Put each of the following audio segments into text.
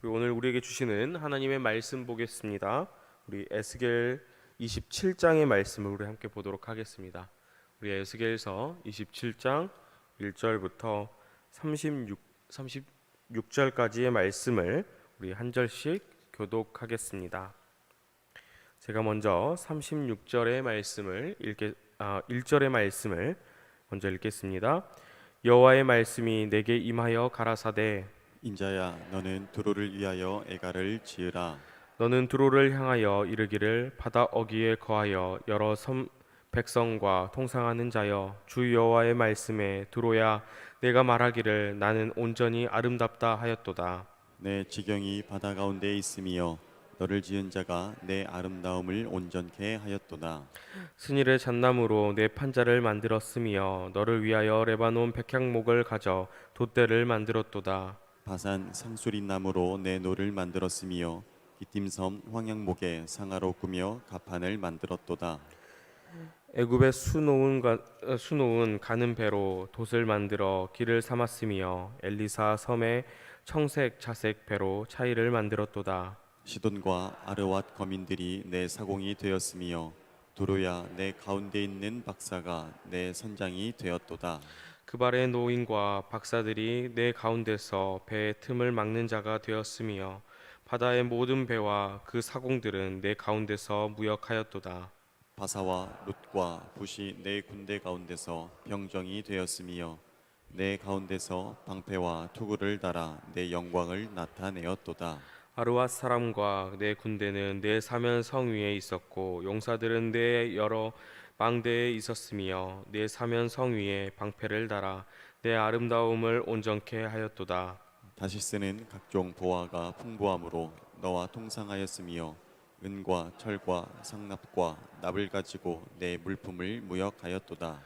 오늘 우리에게 주시는 하나님의 말씀 보겠습니다. 우리 에스겔 27장의 말씀을 우리 함께 보도록 하겠습니다. 우리 에스겔서 27장 1절부터 36절까지의 말씀을 우리 한 절씩 교독하겠습니다. 제가 먼저 36절의 말씀을 1절의 말씀을 먼저 읽겠습니다. 여호와의 말씀이 내게 임하여 가라사대 인자야, 너는 두로를 위하여 애가를 지으라. 너는 두로를 향하여 이르기를 바다 어귀에 거하여 여러 백성과 통상하는 자여 주 여호와의 말씀에 두로야 내가 말하기를 나는 온전히 아름답다 하였도다. 내 지경이 바다 가운데 있으며 너를 지은 자가 내 아름다움을 온전케 하였도다. 스닐의 잣나무로 내 판자를 만들었으며 너를 위하여 레바논 백향목을 가져 돛대를 만들었도다. 바산 상수리 나무로 내 노를 만들었으며 기띔섬 황양목에 상아로 꾸며 가판을 만들었도다. 애굽의 수놓은 가는 배로 돛을 만들어 길을 삼았으며 엘리사 섬에 청색 자색 배로 차이를 만들었도다. 시돈과 아르왓 거민들이 내 사공이 되었으며 두로야 내 가운데 있는 박사가 내 선장이 되었도다. 그발의 노인과 박사들이 내 가운데서 배의 틈을 막는 자가 되었으며 바다의 모든 배와 그 사공들은 내 가운데서 무역하였도다. 바사와 룻과 붓이 내 군대 가운데서 병정이 되었으며 내 가운데서 방패와 투구를 달아 내 영광을 나타내었도다. 아르왓 사람과 내 군대는 내 사면 성 위에 있었고 용사들은 내 여러 망대에 있었으며 내 사면 성 위에 방패를 달아 내 아름다움을 온전케 하였도다. 다시스는 각종 보화가 풍부함으로 너와 통상하였으며 은과 철과 상납과 납을 가지고 내 물품을 무역하였도다.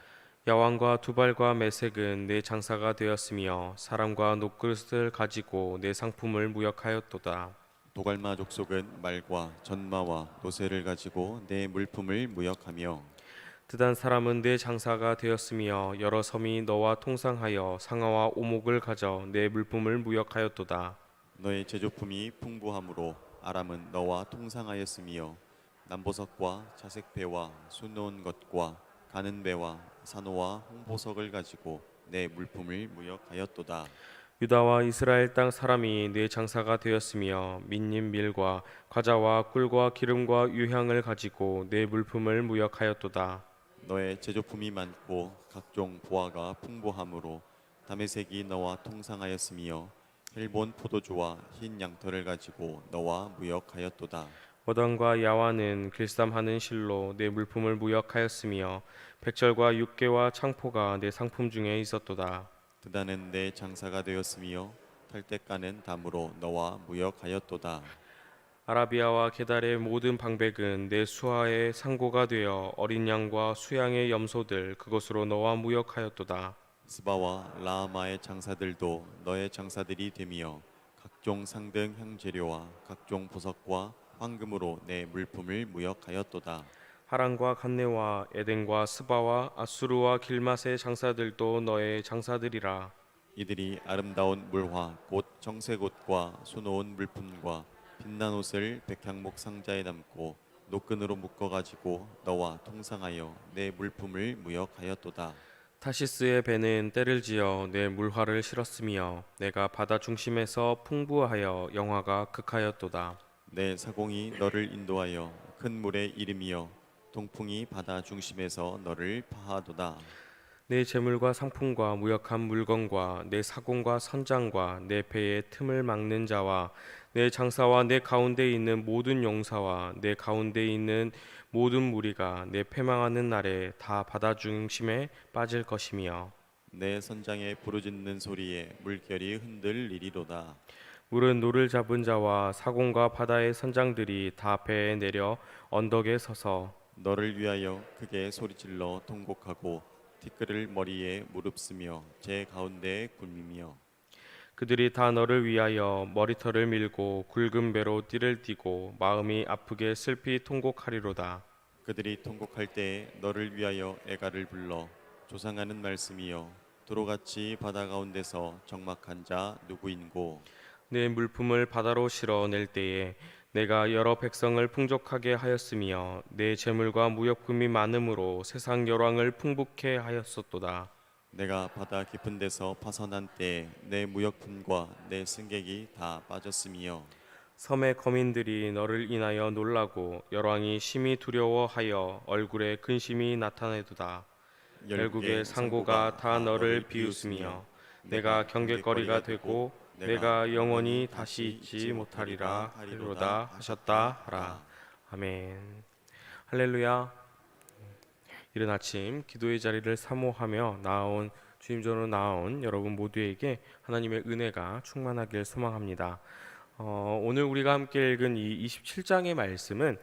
야왕과 두발과 메색은 내 장사가 되었으며 사람과 녹그릇을 가지고 내 상품을 무역하였도다. 도갈마 족속은 말과 전마와 노새를 가지고 내 물품을 무역하며 드단 사람은 내 장사가 되었으며 여러 섬이 너와 통상하여 상아와 오목을 가져 내 물품을 무역하였도다. 너의 제조품이 풍부함으로 아람은 너와 통상하였으며 남보석과 자색배와 수놓은 것과 가는 배와 산호와 홍보석을 가지고 내 물품을 무역하였도다. 유다와 이스라엘 땅 사람이 내 장사가 되었으며 민님 밀과 과자와 꿀과 기름과 유향을 가지고 내 물품을 무역하였도다. 너의 제조품이 많고 각종 보화가 풍부함으로 다메섹이 너와 통상하였으며 헬본 포도주와 흰 양털을 가지고 너와 무역하였도다. 어단과 야와는 길쌈하는 실로 내 물품을 무역하였으며 백절과 육개와 창포가 내 상품 중에 있었도다. 드다는 내 장사가 되었으며 탈때가는 담으로 너와 무역하였도다. 아라비아와 게달의 모든 방백은 내 수하의 상고가 되어 어린 양과 수양의 염소들 그것으로 너와 무역하였도다. 스바와 라하마의 장사들도 너의 장사들이 되며 각종 상등 향재료와 각종 보석과 황금으로 내 물품을 무역하였도다. 하란과 간네와 에덴과 스바와 아수르와 길맛의 장사들도 너의 장사들이라. 이들이 아름다운 물화 곧 정색옷과 수놓은 물품과 빛난 옷을 백향목 상자에 담고 노끈으로 묶어 가지고 너와 통상하여 내 물품을 무역하였도다. 타시스의 배는 때를 지어 내 물화를 실었으며 내가 바다 중심에서 풍부하여 영화가 극하였도다. 내 사공이 너를 인도하여 큰 물에 이름이여 동풍이 바다 중심에서 너를 파하도다. 내 재물과 상품과 무역한 물건과 내 사공과 선장과 내 배의 틈을 막는 자와 내 장사와 내 가운데 있는 모든 용사와 내 가운데 있는 모든 무리가 내 패망하는 날에 다 바다 중심에 빠질 것이며 내 선장의 부르짖는 소리에 물결이 흔들리리로다. 물은 노를 잡은 자와 사공과 바다의 선장들이 다 배에 내려 언덕에 서서 너를 위하여 크게 소리질러 통곡하고 티끌을 머리에 무릅쓰며 제 가운데에 굴미며 그들이 다 너를 위하여 머리털을 밀고 굵은 배로 띠를 띠고 마음이 아프게 슬피 통곡하리로다. 그들이 통곡할 때에 너를 위하여 애가를 불러 조상하는 말씀이여 도로같이 바다 가운데서 적막한 자 누구인고 내 물품을 바다로 실어낼 때에 내가 여러 백성을 풍족하게 하였으며 내 재물과 무역금이 많음으로 세상 열왕을 풍부케 하였었도다. 내가 바다 깊은 데서 파선한 때에 내 무역품과 내 승객이 다 빠졌으며 섬의 거민들이 너를 인하여 놀라고 열왕이 심히 두려워하여 얼굴에 근심이 나타내도다. 열국의 상고가 다 너를 비웃으며 내가 경계거리가 되고 내가 영원히 다시 잊지 못하리라 하리로다 하셨다 하라. 아멘. 할렐루야. 이른 아침 기도의 자리를 사모하며 나아온 주임전으로 나아온 여러분 모두에게 하나님의 은혜가 충만하길 소망합니다. 오늘 우리가 함께 읽은 이 27장의 말씀은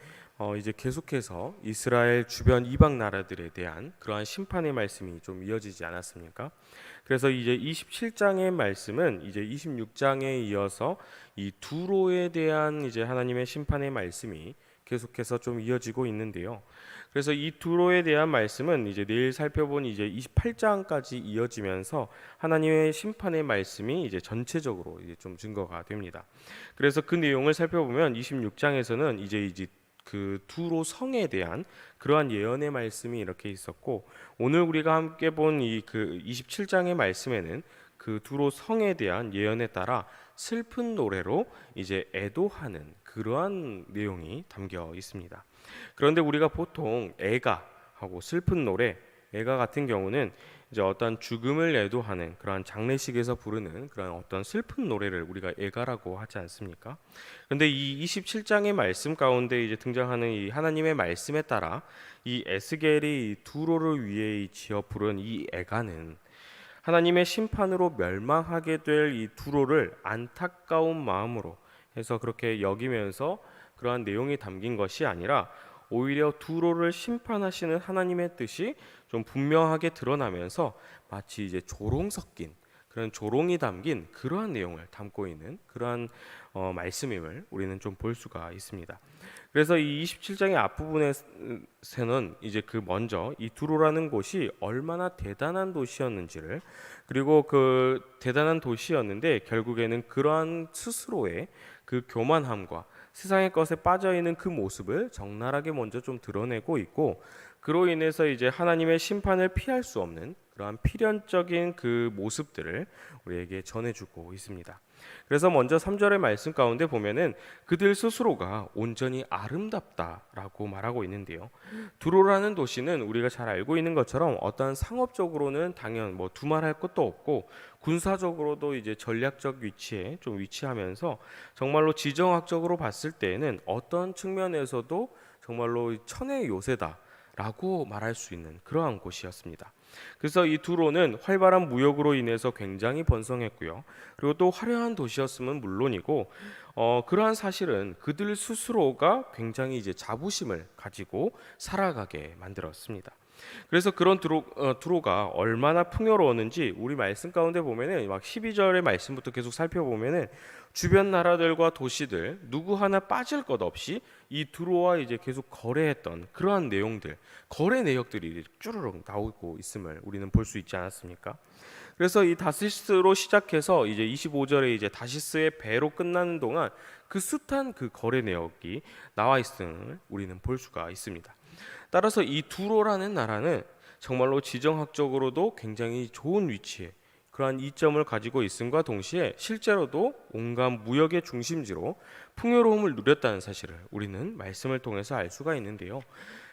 이제 계속해서 이스라엘 주변 이방 나라들에 대한 그러한 심판의 말씀이 좀 이어지지 않았습니까? 그래서 이제 27장의 말씀은 이제 26장에 이어서 이 두로에 대한 이제 하나님의 심판의 말씀이 계속해서 좀 이어지고 있는데요. 그래서 이 두로에 대한 말씀은 이제 내일 살펴본 이제 28장까지 이어지면서 하나님의 심판의 말씀이 이제 전체적으로 이제 좀 증거가 됩니다. 그래서 그 내용을 살펴보면 26장에서는 이제 그 두로 성에 대한 그러한 예언의 말씀이 이렇게 있었고, 오늘 우리가 함께 본 이 그 27장의 말씀에는 그 두로 성에 대한 예언에 따라 슬픈 노래로 이제 애도하는 그러한 내용이 담겨 있습니다. 그런데 우리가 보통 애가하고 슬픈 노래, 애가 같은 경우는 이제 어떤 죽음을 애도하는 그러한 장례식에서 부르는 그런 어떤 슬픈 노래를 우리가 애가라고 하지 않습니까? 그런데 이 27장의 말씀 가운데 이제 등장하는 이 하나님의 말씀에 따라 이 에스겔이 두로를 위해 지어 부른 이 애가는 하나님의 심판으로 멸망하게 될 이 두로를 안타까운 마음으로 해서 그렇게 여기면서 그러한 내용이 담긴 것이 아니라 오히려 두로를 심판하시는 하나님의 뜻이 좀 분명하게 드러나면서 마치 이제 조롱 섞인 그런 조롱이 담긴 그러한 내용을 담고 있는 그러한 말씀임을 우리는 좀 볼 수가 있습니다. 그래서 이 27장의 앞부분에서는 이제 그 먼저 이 두로라는 곳이 얼마나 대단한 도시였는지를, 그리고 그 대단한 도시였는데 결국에는 그러한 스스로의 그 교만함과 세상의 것에 빠져 있는 그 모습을 적나라하게 먼저 좀 드러내고 있고, 그로 인해서 이제 하나님의 심판을 피할 수 없는 그러한 필연적인 그 모습들을 우리에게 전해주고 있습니다. 그래서 먼저 3절의 말씀 가운데 보면은 그들 스스로가 온전히 아름답다라고 말하고 있는데요. 두로라는 도시는 우리가 잘 알고 있는 것처럼 어떠한 상업적으로는 당연 뭐 두말할 것도 없고, 군사적으로도 이제 전략적 위치에 좀 위치하면서 정말로 지정학적으로 봤을 때에는 어떤 측면에서도 정말로 천의 요새다라고 말할 수 있는 그러한 곳이었습니다. 그래서 이 두로는 활발한 무역으로 인해서 굉장히 번성했고요. 그리고 또 화려한 도시였으면 물론이고, 그러한 사실은 그들 스스로가 굉장히 이제 자부심을 가지고 살아가게 만들었습니다. 그래서 그런 두로가 얼마나 풍요로웠는지 우리 말씀 가운데 보면은 막 12절의 말씀부터 계속 살펴보면은 주변 나라들과 도시들 누구 하나 빠질 것 없이 이 두로와 이제 계속 거래했던 그러한 내용들, 거래 내역들이 쭈르륵 나오고 있음을 우리는 볼 수 있지 않았습니까? 그래서 이 다시스로 시작해서 이제 25절에 이제 다시스의 배로 끝나는 동안 그 숱한 그 거래 내역이 나와 있음을 우리는 볼 수가 있습니다. 따라서 이 두로라는 나라는 정말로 지정학적으로도 굉장히 좋은 위치에 그러한 이점을 가지고 있음과 동시에 실제로도 온갖 무역의 중심지로 풍요로움을 누렸다는 사실을 우리는 말씀을 통해서 알 수가 있는데요.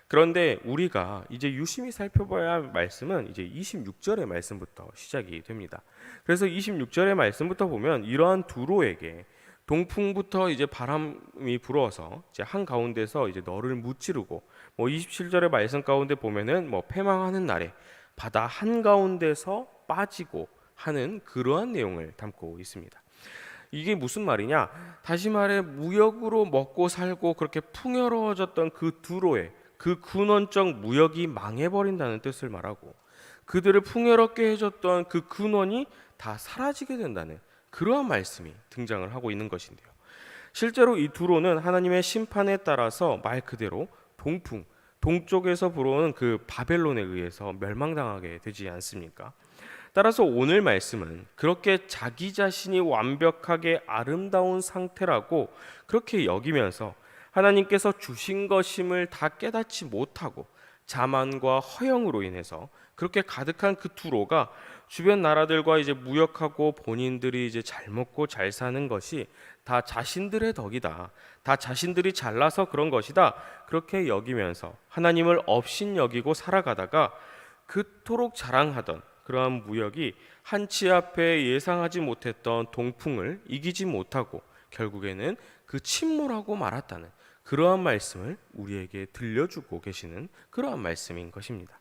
그런데 우리가 이제 유심히 살펴봐야 할 말씀은 이제 26절의 말씀부터 시작이 됩니다. 그래서 26절의 말씀부터 보면 이러한 두로에게 동풍부터 이제 바람이 불어서 이제 한 가운데서 이제 너를 무찌르고, 뭐 27절의 말씀 가운데 보면은 뭐 패망하는 날에 바다 한 가운데서 빠지고 하는 그러한 내용을 담고 있습니다. 이게 무슨 말이냐? 다시 말해 무역으로 먹고 살고 그렇게 풍요로워졌던 그 두로의 그 근원적 무역이 망해버린다는 뜻을 말하고, 그들을 풍요롭게 해줬던 그 근원이 다 사라지게 된다는 그러한 말씀이 등장을 하고 있는 것인데요. 실제로 이 두로는 하나님의 심판에 따라서 말 그대로 동쪽에서 불어오는 그 바벨론에 의해서 멸망당하게 되지 않습니까? 따라서 오늘 말씀은 그렇게 자기 자신이 완벽하게 아름다운 상태라고 그렇게 여기면서 하나님께서 주신 것임을 다 깨닫지 못하고 자만과 허영으로 인해서 그렇게 가득한 그 두로가 주변 나라들과 이제 무역하고 본인들이 이제 잘 먹고 잘 사는 것이 다 자신들의 덕이다. 다 자신들이 잘나서 그런 것이다. 그렇게 여기면서 하나님을 업신여기고 살아가다가 그토록 자랑하던 그러한 무역이 한치 앞에 예상하지 못했던 동풍을 이기지 못하고 결국에는 그 침몰하고 말았다는 그러한 말씀을 우리에게 들려주고 계시는 그러한 말씀인 것입니다.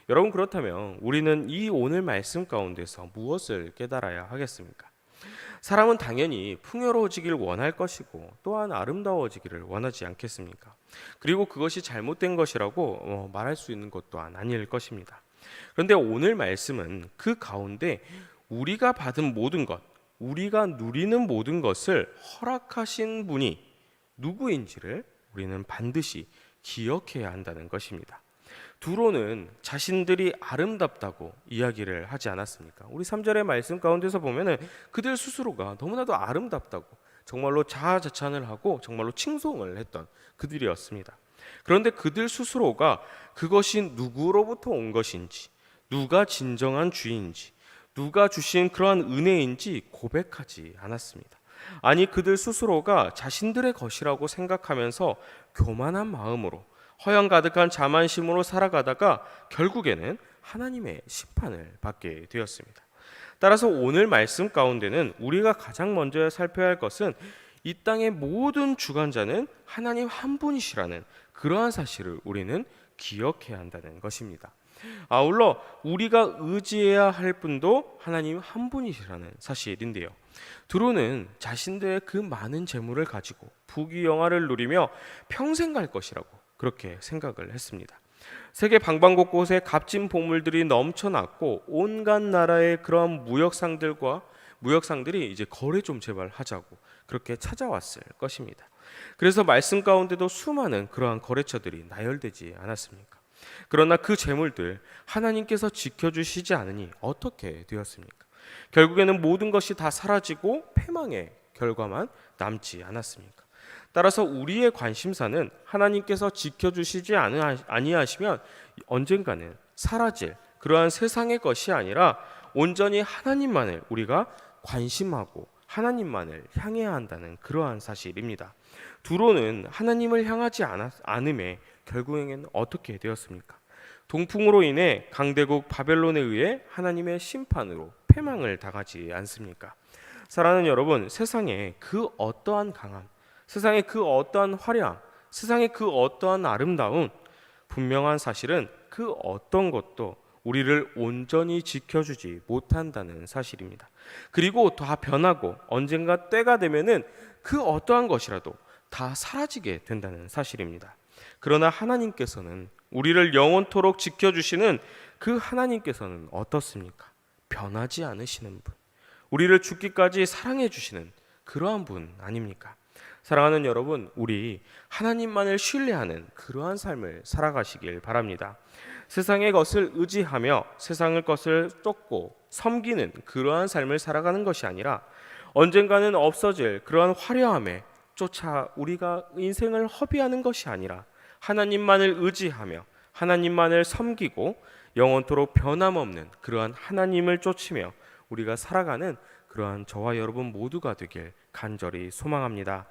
여러분, 그렇다면 우리는 이 오늘 말씀 가운데서 무엇을 깨달아야 하겠습니까? 사람은 당연히 풍요로워지길 원할 것이고 또한 아름다워지기를 원하지 않겠습니까? 그리고 그것이 잘못된 것이라고 말할 수 있는 것 또한 아닐 것입니다. 그런데 오늘 말씀은 그 가운데 우리가 받은 모든 것, 우리가 누리는 모든 것을 허락하신 분이 누구인지를 우리는 반드시 기억해야 한다는 것입니다. 두로는 자신들이 아름답다고 이야기를 하지 않았습니까? 우리 3절의 말씀 가운데서 보면은 그들 스스로가 너무나도 아름답다고 정말로 자아자찬을 하고 정말로 칭송을 했던 그들이었습니다. 그런데 그들 스스로가 그것이 누구로부터 온 것인지, 누가 진정한 주인인지, 누가 주신 그러한 은혜인지 고백하지 않았습니다. 아니, 그들 스스로가 자신들의 것이라고 생각하면서 교만한 마음으로 허영 가득한 자만심으로 살아가다가 결국에는 하나님의 심판을 받게 되었습니다. 따라서 오늘 말씀 가운데는 우리가 가장 먼저 살펴야 할 것은 이 땅의 모든 주관자는 하나님 한 분이시라는 그러한 사실을 우리는 기억해야 한다는 것입니다. 아울러 우리가 의지해야 할 분도 하나님 한 분이시라는 사실인데요. 두로는 자신들의 그 많은 재물을 가지고 부귀영화를 누리며 평생 갈 것이라고 그렇게 생각을 했습니다. 세계 방방곳곳에 값진 보물들이 넘쳐났고 온갖 나라의 그런 무역상들이 이제 거래 좀 제발 하자고 그렇게 찾아왔을 것입니다. 그래서 말씀 가운데도 수많은 그러한 거래처들이 나열되지 않았습니까? 그러나 그 재물들 하나님께서 지켜주시지 않으니 어떻게 되었습니까? 결국에는 모든 것이 다 사라지고 패망의 결과만 남지 않았습니까? 따라서 우리의 관심사는 하나님께서 지켜주시지 아니하시면 언젠가는 사라질 그러한 세상의 것이 아니라 온전히 하나님만을 우리가 관심하고 하나님만을 향해야 한다는 그러한 사실입니다. 두로는 하나님을 향하지 않음에 결국에는 어떻게 되었습니까? 동풍으로 인해 강대국 바벨론에 의해 하나님의 심판으로 패망을 당하지 않습니까? 사랑하는 여러분, 세상에 그 어떠한 강함, 세상의 그 어떠한 화려함, 세상의 그 어떠한 아름다움, 분명한 사실은 그 어떤 것도 우리를 온전히 지켜주지 못한다는 사실입니다. 그리고 다 변하고 언젠가 때가 되면은 그 어떠한 것이라도 다 사라지게 된다는 사실입니다. 그러나 하나님께서는 우리를 영원토록 지켜주시는 그 하나님께서는 어떻습니까? 변하지 않으시는 분, 우리를 죽기까지 사랑해 주시는 그러한 분 아닙니까? 사랑하는 여러분, 우리 하나님만을 신뢰하는 그러한 삶을 살아가시길 바랍니다. 세상의 것을 의지하며 세상의 것을 쫓고 섬기는 그러한 삶을 살아가는 것이 아니라 언젠가는 없어질 그러한 화려함에 쫓아 우리가 인생을 허비하는 것이 아니라 하나님만을 의지하며 하나님만을 섬기고 영원토록 변함없는 그러한 하나님을 쫓으며 우리가 살아가는 그러한 저와 여러분 모두가 되길 간절히 소망합니다.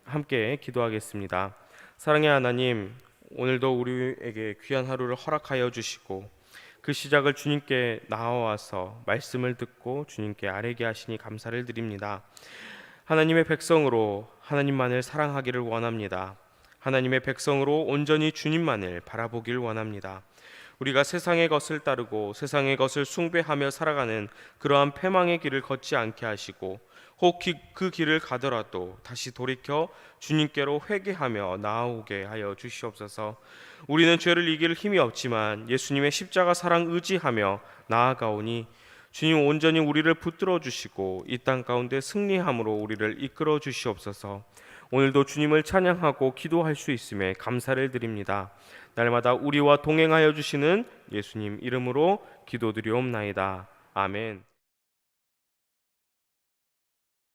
함께 기도하겠습니다. 사랑의 하나님, 오늘도 우리에게 귀한 하루를 허락하여 주시고 그 시작을 주님께 나와서 말씀을 듣고 주님께 아뢰게 하시니 감사를 드립니다. 하나님의 백성으로 하나님만을 사랑하기를 원합니다. 하나님의 백성으로 온전히 주님만을 바라보길 원합니다. 우리가 세상의 것을 따르고 세상의 것을 숭배하며 살아가는 그러한 패망의 길을 걷지 않게 하시고 혹 그 길을 가더라도 다시 돌이켜 주님께로 회개하며 나아오게 하여 주시옵소서. 우리는 죄를 이길 힘이 없지만 예수님의 십자가 사랑 의지하며 나아가오니 주님 온전히 우리를 붙들어 주시고 이 땅 가운데 승리함으로 우리를 이끌어 주시옵소서. 오늘도 주님을 찬양하고 기도할 수 있음에 감사를 드립니다. 날마다 우리와 동행하여 주시는 예수님 이름으로 기도드리옵나이다. 아멘.